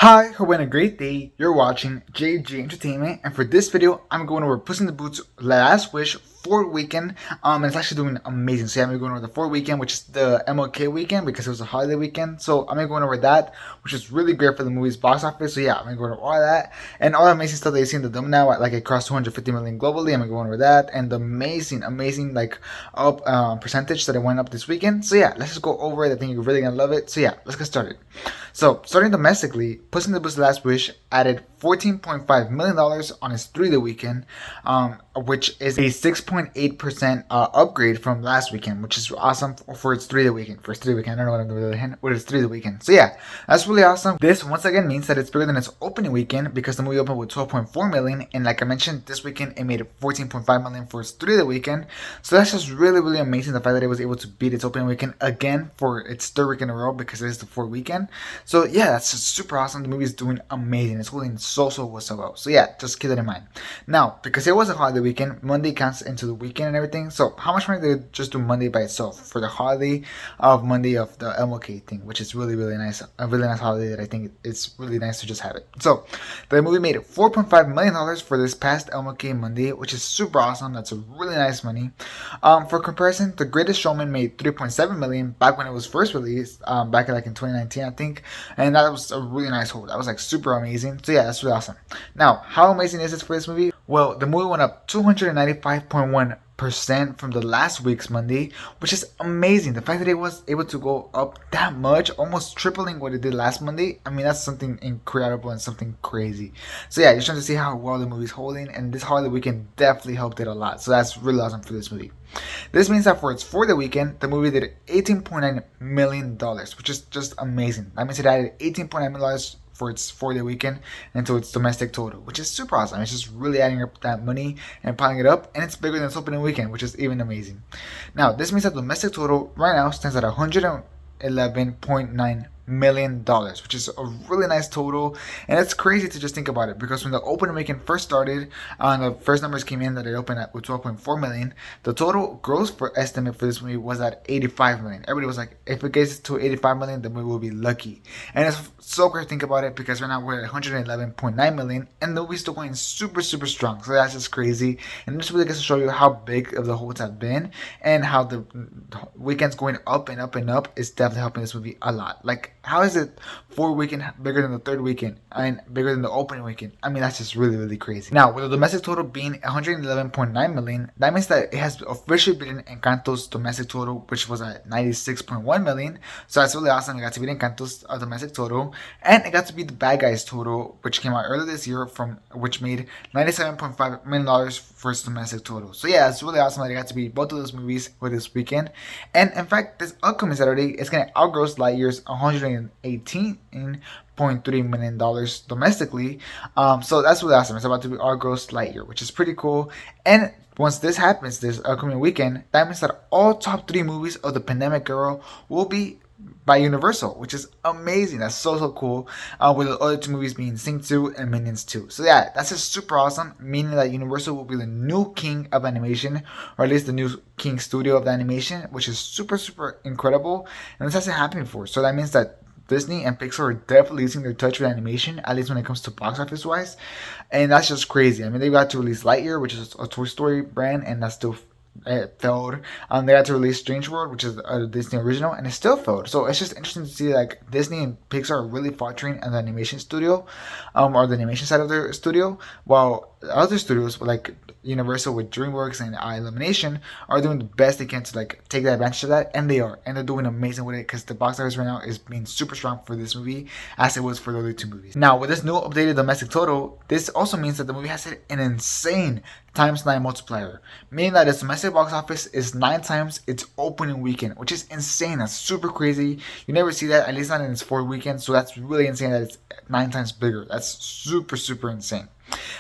Hi, hope you're having a great day. You're watching JG Entertainment, and for this video, I'm going over Puss in the Boots' Last Wish 4 weekend. And it's actually doing amazing. So yeah, I'm going over the 4 weekend, which is the MLK weekend because it was a holiday weekend. So I'm going over that, which is really great for the movie's box office. So yeah, I'm going to go over all that and all the amazing stuff that you see in the dome now. Like it crossed 250 million globally. I'm going over that and the amazing like up percentage that it went up this weekend. So yeah, let's just go over it. I think you're really gonna love it. So yeah, let's get started. So, starting domestically, Puss in the Boots' Last Wish added $14.5 million on its 3-day weekend, which is a 6.8% upgrade from last weekend, which is awesome for its 3-day weekend. For its 3-day weekend, I don't know what I'm doing with its 3-day weekend. So yeah, that's really awesome. This once again means that it's bigger than its opening weekend because the movie opened with 12.4 million, and like I mentioned, this weekend it made 14.5 million for its 3-day weekend. So that's just really amazing. The fact that it was able to beat its opening weekend again for its third week in a row because it is the fourth weekend. So yeah, that's just super awesome. The movie is doing amazing. It's holding so well. So yeah, just keep that in mind. Now, because it was a holiday weekend, Monday counts into the weekend and everything. So how much money did it just do Monday by itself for the holiday of Monday of the MLK thing, which is really nice. A really nice holiday that I think it's really nice to just have it. So the movie made $4.5 million for this past MLK Monday, which is super awesome. That's a really nice money. For comparison, The Greatest Showman made 3.7 million back when it was first released, back in 2019, I think. And that was a really nice hold. That was super amazing. So yeah, that's really awesome. Now, how amazing is this for this movie? Well, the movie went up 295.1% from the last week's Monday, which is amazing. The fact that it was able to go up that much, almost tripling what it did last Monday, I mean, that's something incredible and something crazy. So yeah, you're trying to see how well the movie's holding, and this holiday weekend definitely helped it a lot. So that's really awesome for this movie. This means that for its 4-day weekend, the movie did $18.9 million, which is just amazing. That means it added $18.9 million for its 4-day weekend into its domestic total, which is super awesome. It's just really adding up that money and piling it up, and it's bigger than its opening weekend, which is even amazing. Now, this means that the domestic total right now stands at $111.9 million, which is a really nice total. And it's crazy to just think about it because when the opening weekend first started, the first numbers came in that it opened at with 12.4 million. The total gross estimate for this movie was at 85 million. Everybody was like, if it gets to 85 million, the movie will be lucky. And it's so great to think about it because right now we're at 111.9 million, and the movie's still going super strong. So that's just crazy. And this really gets to show you how big of the holds have been and how the weekends going up and up is definitely helping this movie a lot. Like, how is it 4 weekend bigger than the third weekend and bigger than the opening weekend? I mean, that's just really crazy. Now, with the domestic total being 111.9 million, that means that it has officially beaten Encanto's domestic total, which was at 96.1 million. So that's really awesome. It got to beat Encanto's domestic total, and it got to beat the Bad Guys total, which came out earlier this year, which made $97.5 million for its domestic total. So yeah, it's really awesome that it got to beat both of those movies for this weekend. And in fact, this upcoming Saturday is going to outgross Lightyear's $118.3 million domestically. So that's really awesome. It's about to be outgross Lightyear, which is pretty cool. And once this happens, this upcoming weekend, that means that all top 3 movies of the pandemic era will be by Universal, which is amazing. That's so cool. With the other 2 movies being Sing 2 and Minions 2. So yeah, that's just super awesome, meaning that Universal will be the new king of animation, or at least the new king studio of the animation, which is super incredible. And this hasn't happened before. So that means that Disney and Pixar are definitely losing their touch with animation, at least when it comes to box office wise. And that's just crazy. I mean, they got to release Lightyear, which is a Toy Story brand, and that's still it failed. They had to release Strange World, which is a Disney original, and it still failed. So it's just interesting to see like Disney and Pixar are really faltering in the animation studio, or the animation side of their studio, while other studios like Universal with DreamWorks and Illumination are doing the best they can to like take the advantage of that, and they are, and they're doing amazing with it because the box office right now is being super strong for this movie as it was for the other 2 movies. Now, with this new updated domestic total, this also means that the movie has hit an insane ×9 multiplier, meaning that its domestic box office is 9 times its opening weekend, which is insane. That's super crazy. You never see that, at least not in its 4th weekend. So that's really insane that it's 9 times bigger. That's super insane.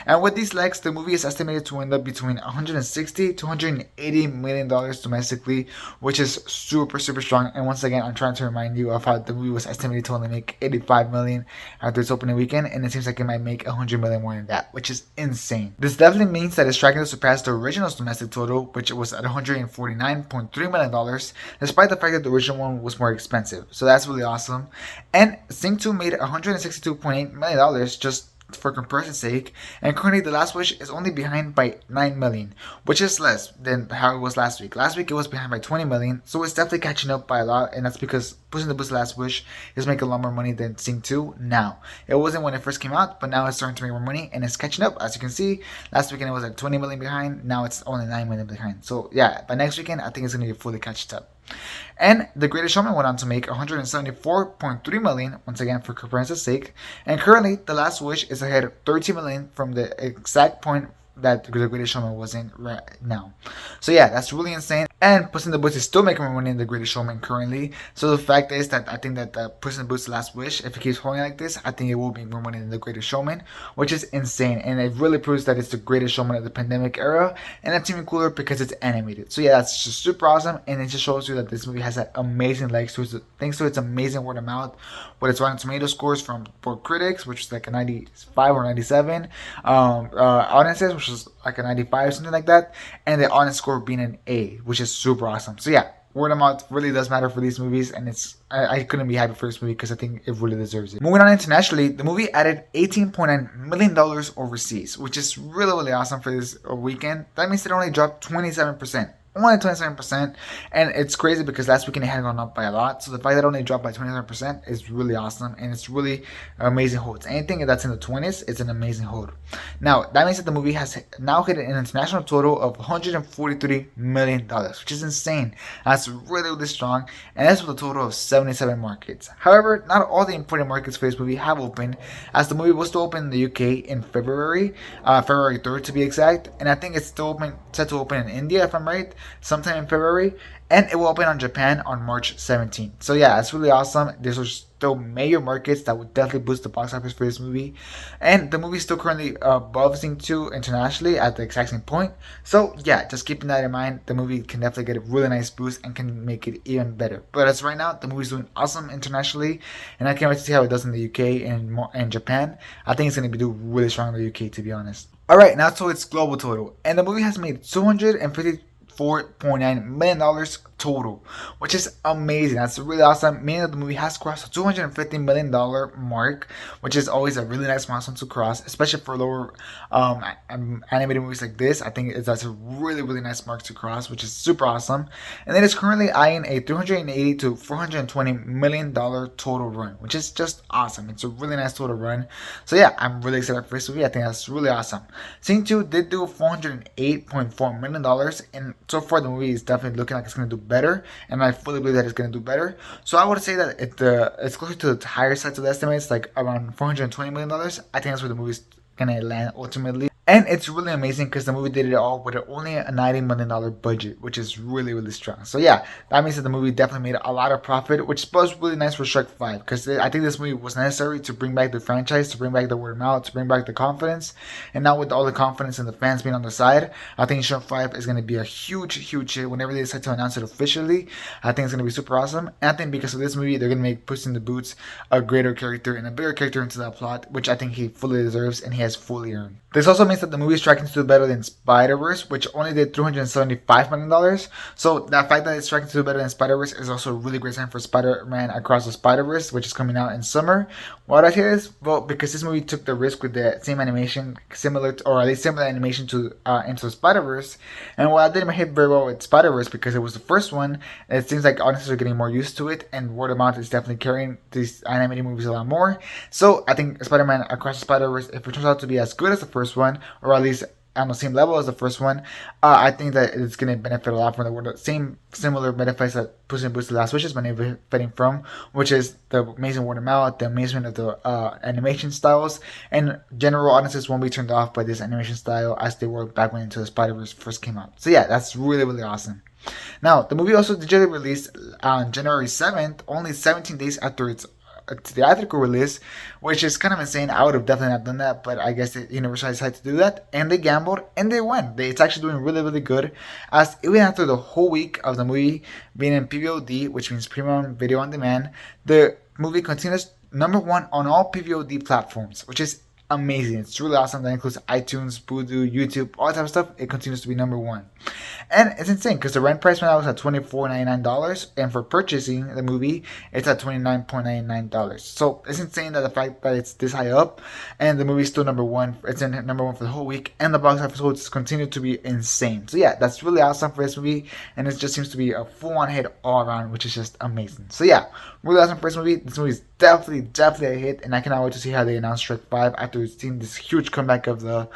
And with these legs, the movie is estimated to end up between 160 to 180 million dollars domestically, which is super super strong. And once again, I'm trying to remind you of how the movie was estimated to only make 85 million after its opening weekend, and it seems like it might make 100 million more than that, which is insane. This definitely means that it's tracking to surpass the original's domestic total, which was at 149.3 million dollars, despite the fact that the original one was more expensive. So that's really awesome. And Sing 2 made 162.8 million dollars, just for comparison's sake, and currently The Last Wish is only behind by 9 million, which is less than how it was last week. Last week it was behind by 20 million, so it's definitely catching up by a lot, and that's because Puss in the Boots: The Last Wish is making a lot more money than Sing 2 now. It wasn't when it first came out, but now it's starting to make more money, and it's catching up. As you can see, last weekend it was at 20 million behind, now it's only 9 million behind. So yeah, by next weekend I think it's going to be fully catched up. And The Greatest Showman went on to make 174.3 million, once again for comparison's sake, and currently The Last Wish is ahead of 13 million from the exact point that The Greatest Showman was in right now. So yeah, that's really insane. And Puss in the Boots is still making more money than The Greatest Showman currently. So the fact is that I think that Puss in the Boots: Last Wish, if it keeps holding like this, I think it will make more money than The Greatest Showman, which is insane. And it really proves that it's the Greatest Showman of the pandemic era, and that's even cooler because it's animated. So yeah, that's just super awesome, and it just shows you that this movie has that amazing legs to it, thanks to its amazing word of mouth, with its Rotten Tomato scores from both critics, which is like a 95 or 97, audiences, which is like a 95 or something like that, and the audience score being an A, which is super awesome. So yeah, word of mouth really does matter for these movies, and I couldn't be happy for this movie because I think it really deserves it. Moving on internationally, the movie added $18.9 million overseas, which is really really awesome for this weekend. That means it only dropped 27%. Only 27%, and it's crazy because last weekend it had gone up by a lot. So the fact that it only dropped by 27% is really awesome, and it's really amazing holds. Anything that's in the 20s, it's an amazing hold. Now that means that the movie has now hit an international total of $143 million, which is insane. That's really really strong, and that's with a total of 77 markets. However, not all the important markets for this movie have opened, as the movie was to open in the UK in February 3rd to be exact, and I think it's still set to open in India if I'm right, sometime in February, and it will open on Japan on March 17th. So yeah, it's really awesome. These are still major markets that would definitely boost the box office for this movie, and the movie is still currently above Sing 2 internationally at the exact same point. So yeah, just keeping that in mind, the movie can definitely get a really nice boost and can make it even better. But as right now, the movie's doing awesome internationally, and I can't wait to see how it does in the UK and Japan. I think it's going to be doing really strong in the UK, to be honest. Alright, now to its global total, and the movie has made $254.9 million total, which is amazing. That's really awesome, meaning that the movie has crossed the $250 million mark, which is always a really nice milestone to cross, especially for lower animated movies like this. I think that's a really really nice mark to cross, which is super awesome. And it is currently eyeing a $380 to $420 million total run, which is just awesome. It's a really nice total run. So yeah, I'm really excited for this movie. I think that's really awesome. Sing 2 did do $408.4 million, and so far the movie is definitely looking like it's going to do better, and I fully believe that it's going to do better. So I would say that it's closer to the higher side of the estimates, like around $420 million. I think that's where the movie's going to land ultimately. And it's really amazing because the movie did it all with only a $90 million budget, which is really, really strong. So yeah, that means that the movie definitely made a lot of profit, which was really nice for Shrek 5, because I think this movie was necessary to bring back the franchise, to bring back the word of mouth, to bring back the confidence. And now with all the confidence and the fans being on the side, I think Shrek 5 is going to be a huge, huge hit whenever they decide to announce it officially. I think it's going to be super awesome. And I think because of this movie, they're going to make Puss in the Boots a greater character and a bigger character into that plot, which I think he fully deserves and he has fully earned. This also means that the movie is tracking to do better than Spider-Verse, which only did $375 million. So that fact that it's tracking to do better than Spider-Verse is also a really great sign for Spider-Man Across the Spider-Verse, which is coming out in summer. Why do I say this? Well, because this movie took the risk with the same animation, or at least similar animation to Into the Spider-Verse. And while I didn't hit very well with Spider-Verse because it was the first one, it seems like audiences are getting more used to it, and word of mouth is definitely carrying these animated movies a lot more. So I think Spider-Man Across the Spider-Verse, if it turns out to be as good as the first one, or at least on the same level as the first one, I think that it's going to benefit a lot from the same similar benefits that Puss in Boots: The Last Wish is benefiting from, which is the amazing word of mouth, the amazement of the animation styles, and general audiences won't be turned off by this animation style as they were back when Into the Spider-Verse first came out. So yeah, that's really really awesome. Now, the movie also digitally released on January 7th, only 17 days after its a theatrical release, which is kind of insane. I would have definitely not done that, but I guess the Universal decided to do that, and they gambled and they won. It's actually doing really, really good. As even after the whole week of the movie being in PVOD, which means premium video on demand, the movie continues #1 on all PVOD platforms, which is amazing. It's really awesome. That includes iTunes, Vudu, YouTube, all that type of stuff. It continues to be #1. And it's insane because the rent price right now is at $24.99, and for purchasing the movie, it's at $29.99. So it's insane that the fact that it's this high up, and the movie's still #1. It's in #1 for the whole week, and the box office holds continue to be insane. So yeah, that's really awesome for this movie, and it just seems to be a full-on hit all around, which is just amazing. So yeah, really awesome for this movie. This movie is definitely a hit, and I cannot wait to see how they announce Shrek 5 after we've seen this huge comeback of the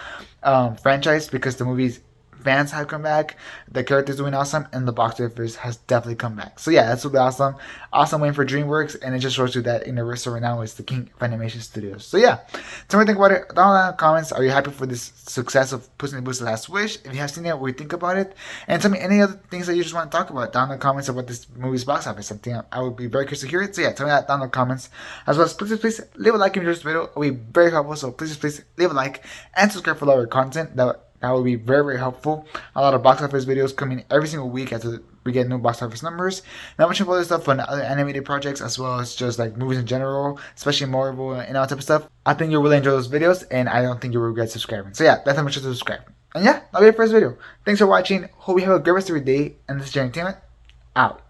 franchise, because the movie's fans have come back, the characters doing awesome, and the box office has definitely come back. So yeah, that's really awesome. Awesome win for DreamWorks, and it just shows you that Universal right now is the king of animation studios. So yeah, tell me what you think about it down in the comments. Are you happy for this success of Puss in Boots: Last Wish? If you have seen it, what do you think about it? And tell me any other things that you just want to talk about down in the comments about this movie's box office. Something I would be very curious to hear it. So yeah, tell me that down in the comments. As well as please leave a like if you enjoyed this video. It will be very helpful. So please leave a like and subscribe for a lot of content. That would be very helpful. A lot of box office videos coming every single week after we get new box office numbers. Not much of other stuff on other animated projects, as well as just like movies in general, especially Marvel and all that type of stuff. I think you'll really enjoy those videos, and I don't think you'll regret subscribing. So yeah, definitely make sure to subscribe. And yeah, that'll be it for this video. Thanks for watching. Hope you have a great rest of your day, and this is Entertainment out.